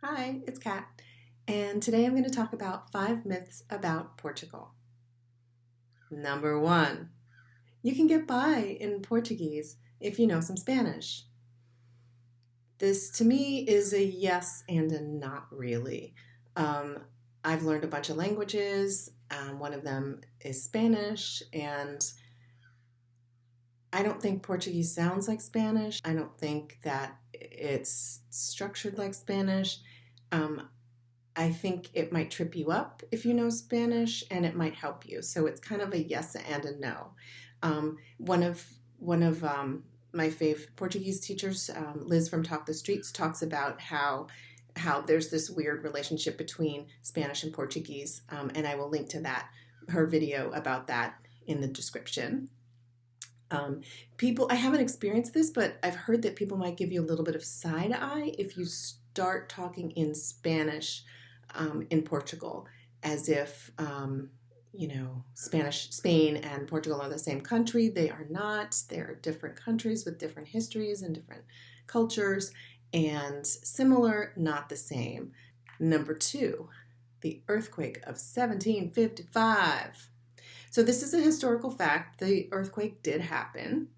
Hi, it's Kat, and today I'm going to talk about 5 myths about Portugal. Number 1, you can get by in Portuguese if you know some Spanish. This to me is a yes and a not really. Um, I've learned a bunch of languages. One of them is Spanish, and I don't think Portuguese sounds like Spanish. I don't think that it's structured like Spanish. Um, I think it might trip you up if you know Spanish, and it might help you. So it's kind of a yes and a no. One of my fave Portuguese teachers, Liz from Talk the Streets, talks about how there's this weird relationship between Spanish and Portuguese, and I will link to her video about that in the description. I haven't experienced this, but I've heard that people might give you a little bit of side eye if you start talking in Spanish in Portugal, as if Spain and Portugal are the same country. They are not. They are different countries with different histories and different cultures, and similar, not the same. Number 2, the earthquake of 1755. So this is a historical fact. The earthquake did happen.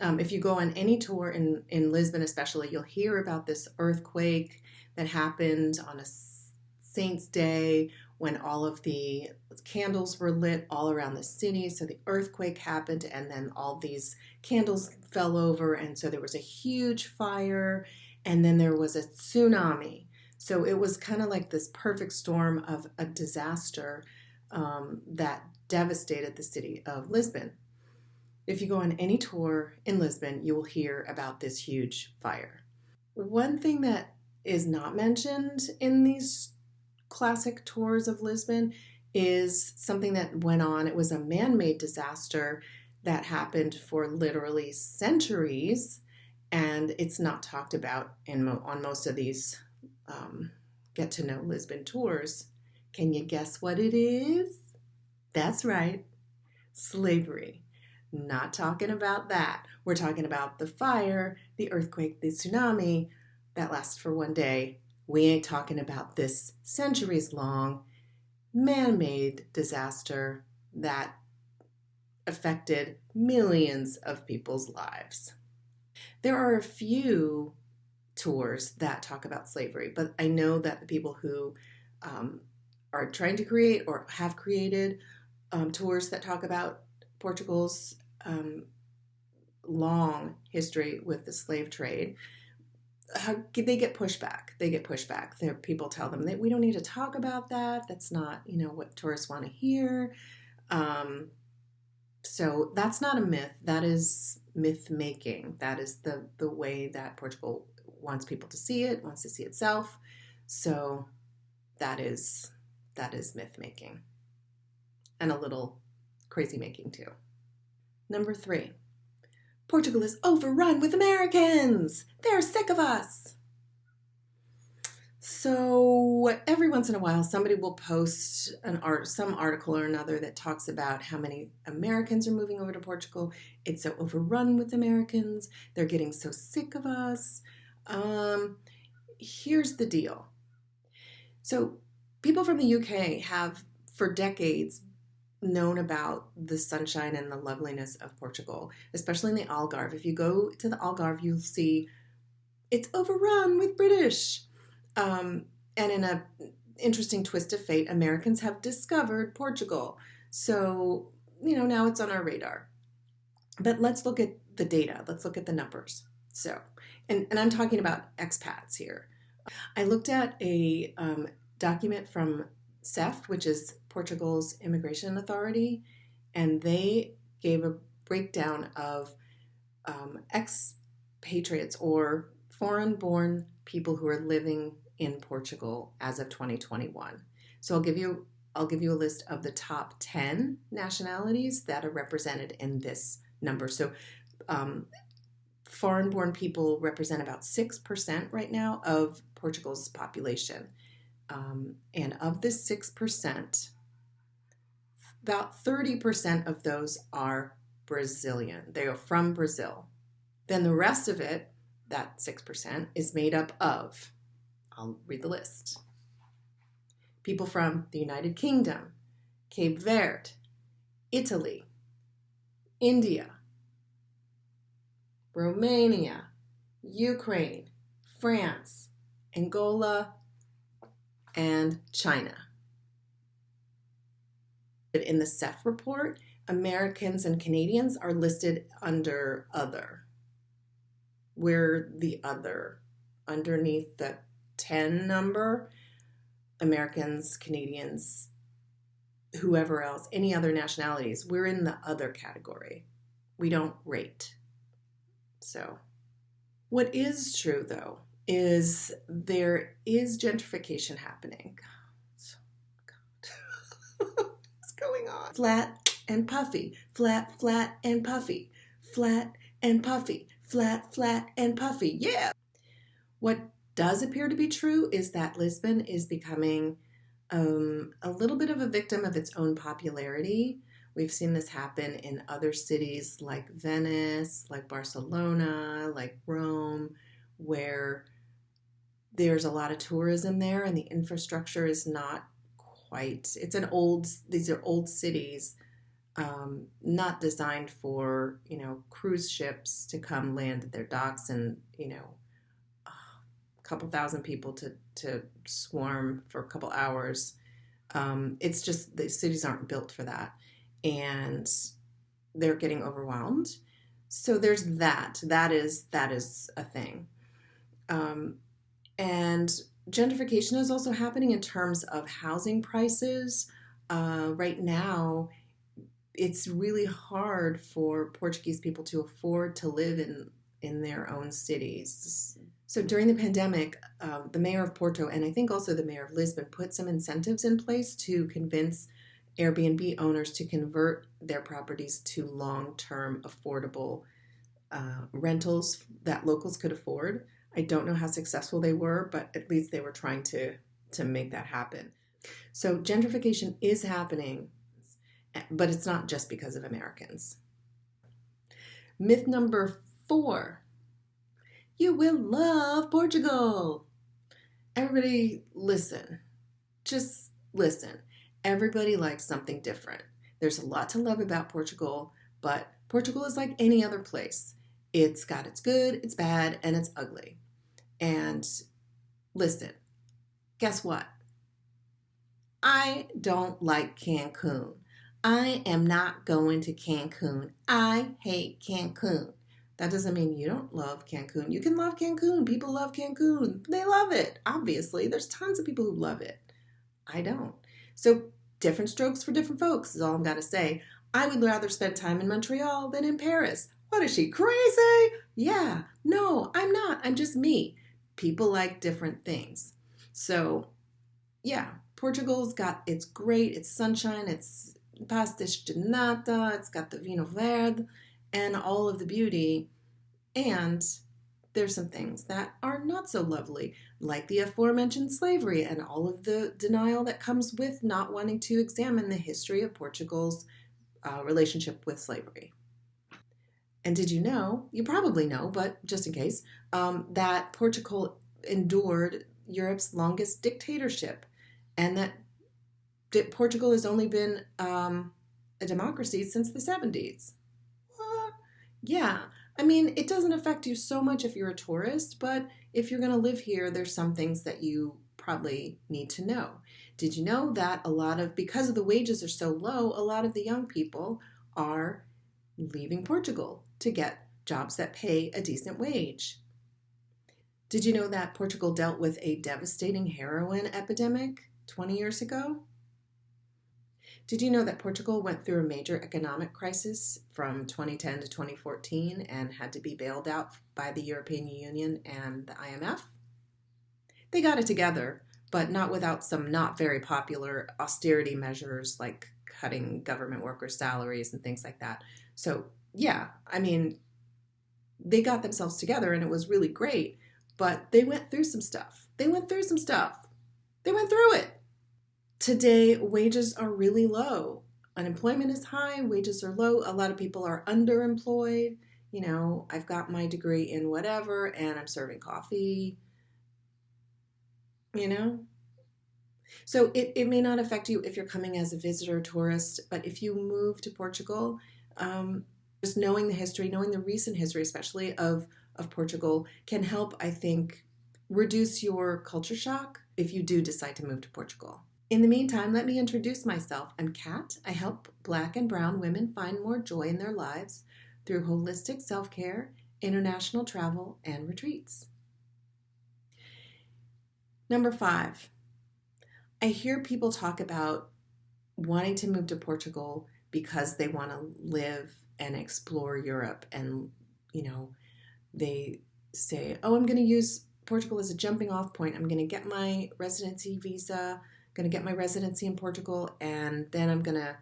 If you go on any tour in Lisbon especially, you'll hear about this earthquake that happened on a Saint's Day when all of the candles were lit all around the city. So the earthquake happened, and then all these candles fell over, and so there was a huge fire, and then there was a tsunami. So it was kind of like this perfect storm of a disaster that devastated the city of Lisbon. If you go on any tour in Lisbon, you will hear about this huge fire. One thing that is not mentioned in these classic tours of Lisbon is something that went on. It was a man-made disaster that happened for literally centuries, and it's not talked about on most of these get to know Lisbon tours. Can you guess what it is? That's right, slavery. Not talking about that. We're talking about the fire, the earthquake, the tsunami that lasted for one day. We ain't talking about this centuries-long man-made disaster that affected millions of people's lives. There are a few tours that talk about slavery, but I know that the people who are trying to create or have created tours that talk about Portugal's long history with the slave trade, they get pushback. People tell them that we don't need to talk about that. That's not, what tourists want to hear. So that's not a myth. That is myth making. That is the way that Portugal wants people to see it, wants to see itself. So that is myth making, and a little crazy making too. Number 3, Portugal is overrun with Americans. They're sick of us. So every once in a while, somebody will post some article or another that talks about how many Americans are moving over to Portugal. It's so overrun with Americans. They're getting so sick of us. Here's the deal. So people from the UK have, for decades, known about the sunshine and the loveliness of Portugal, especially in the Algarve. If you go to the Algarve, you'll see it's overrun with British. And in an interesting twist of fate, Americans have discovered Portugal. So, now it's on our radar. But let's look at the data. Let's look at the numbers. So, and I'm talking about expats here. I looked at a document from CEF, which is Portugal's immigration authority, and they gave a breakdown of expatriates or foreign-born people who are living in Portugal as of 2021. So I'll give you a list of the top 10 nationalities that are represented in this number. So foreign-born people represent about 6% right now of Portugal's population. And of this 6%, about 30% of those are Brazilian. They are from Brazil. Then the rest of it, that 6%, is made up of I'll read the list. People from the United Kingdom, Cape Verde, Italy, India, Romania, Ukraine, France, Angola, and China. In the CEF report, Americans and Canadians are listed under other. We're the other. Underneath the 10 number, Americans, Canadians, whoever else, any other nationalities, we're in the other category. We don't rate. So, what is true though is there is gentrification happening. God. What's going on? Flat and puffy, flat, flat and puffy, flat and puffy, flat, flat and puffy. Yeah. What does appear to be true is that Lisbon is becoming a little bit of a victim of its own popularity. We've seen this happen in other cities like Venice, like Barcelona, like Rome, where there's a lot of tourism there and the infrastructure is not quite, these are old cities, not designed for, cruise ships to come land at their docks and, a couple thousand people to swarm for a couple hours. It's just the cities aren't built for that, and they're getting overwhelmed. So there's that. That is a thing. And gentrification is also happening in terms of housing prices. Right now, it's really hard for Portuguese people to afford to live in their own cities. So during the pandemic, the mayor of Porto, and I think also the mayor of Lisbon, put some incentives in place to convince Airbnb owners to convert their properties to long-term affordable rentals that locals could afford. I don't know how successful they were, but at least they were trying to make that happen. So gentrification is happening, but it's not just because of Americans. Myth number 4. You will love Portugal. Everybody listen. Just listen. Everybody likes something different. There's a lot to love about Portugal, but Portugal is like any other place. It's got its good, its bad, and it's ugly. And listen, guess what? I don't like Cancun. I am not going to Cancun. I hate Cancun. That doesn't mean you don't love Cancun. You can love Cancun. People love Cancun. They love it. Obviously, there's tons of people who love it. I don't. So different strokes for different folks is all I'm going to say. I would rather spend time in Montreal than in Paris. What is she, crazy? Yeah. No, I'm not. I'm just me. People like different things. So, yeah, Portugal's got, it's great. It's sunshine. It's pastéis de nata. It's got the vinho verde and all of the beauty. And there's some things that are not so lovely, like the aforementioned slavery and all of the denial that comes with not wanting to examine the history of Portugal's relationship with slavery. And did you know, you probably know, but just in case, that Portugal endured Europe's longest dictatorship, and that Portugal has only been a democracy since the 70s. What? Yeah. I mean, it doesn't affect you so much if you're a tourist, but if you're going to live here, there's some things that you probably need to know. Did you know that because of the wages are so low, a lot of the young people are leaving Portugal to get jobs that pay a decent wage? Did you know that Portugal dealt with a devastating heroin epidemic 20 years ago? Did you know that Portugal went through a major economic crisis from 2010 to 2014 and had to be bailed out by the European Union and the IMF? They got it together, but not without some not very popular austerity measures like cutting government workers' salaries and things like that. So, yeah, I mean, they got themselves together and it was really great, but they went through some stuff. They went through it. Today, wages are really low. Unemployment is high, wages are low. A lot of people are underemployed. I've got my degree in whatever and I'm serving coffee. you know? So it may not affect you if you're coming as a visitor or tourist, but if you move to Portugal, just knowing the history, knowing the recent history, especially of Portugal, can help, I think, reduce your culture shock if you do decide to move to Portugal. In the meantime, let me introduce myself. I'm Kat. I help Black and brown women find more joy in their lives through holistic self-care, international travel, and retreats. Number 5, I hear people talk about wanting to move to Portugal because they want to live and explore Europe. And, they say, oh, I'm going to use Portugal as a jumping off point. I'm going to get my residency visa, going to get my residency in Portugal, and then I'm going to,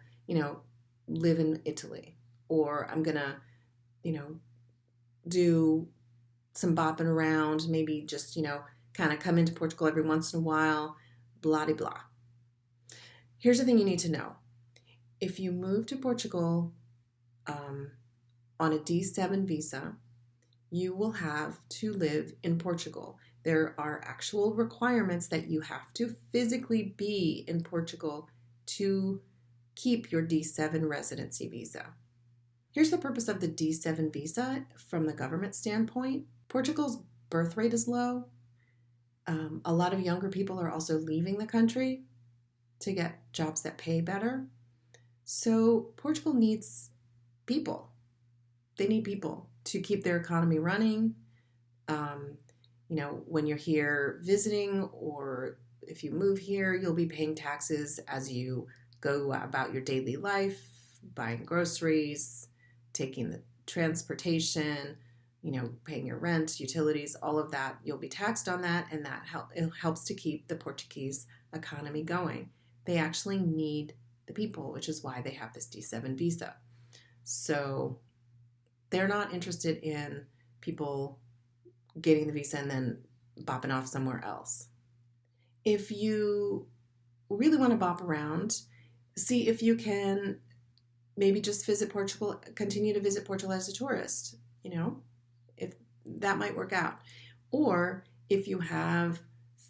live in Italy. Or I'm going to, do some bopping around, maybe just, kind of come into Portugal every once in a while, blah, blah, blah. Here's the thing you need to know. If you move to Portugal on a D7 visa, you will have to live in Portugal. There are actual requirements that you have to physically be in Portugal to keep your D7 residency visa. Here's the purpose of the D7 visa from the government standpoint. Portugal's birth rate is low. A lot of younger people are also leaving the country to get jobs that pay better. So Portugal needs people. They need people to keep their economy running. When you're here visiting, or if you move here, you'll be paying taxes as you go about your daily life, buying groceries, taking the transportation, paying your rent, utilities, all of that. You'll be taxed on that, and it helps to keep the Portuguese economy going. They actually need the people, which is why they have this D7 visa. So they're not interested in people getting the visa and then bopping off somewhere else. If you really want to bop around, see if you can maybe just visit Portugal, continue to visit Portugal as a tourist, if that might work out. Or if you have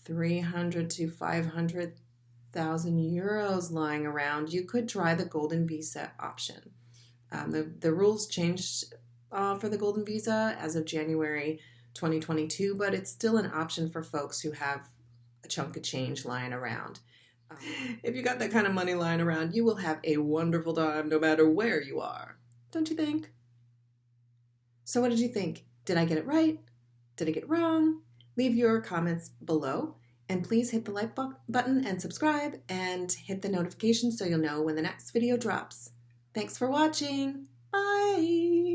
300 to 500,000 euros lying around, you could try the golden visa option. The rules changed for the golden visa as of January 2022, but it's still an option for folks who have a chunk of change lying around. If you got that kind of money lying around, you will have a wonderful time no matter where you are. Don't you think? So what did you think? Did I get it right? Did I get it wrong? Leave your comments below, and please hit the like button and subscribe, and hit the notification so you'll know when the next video drops. Thanks for watching. Bye!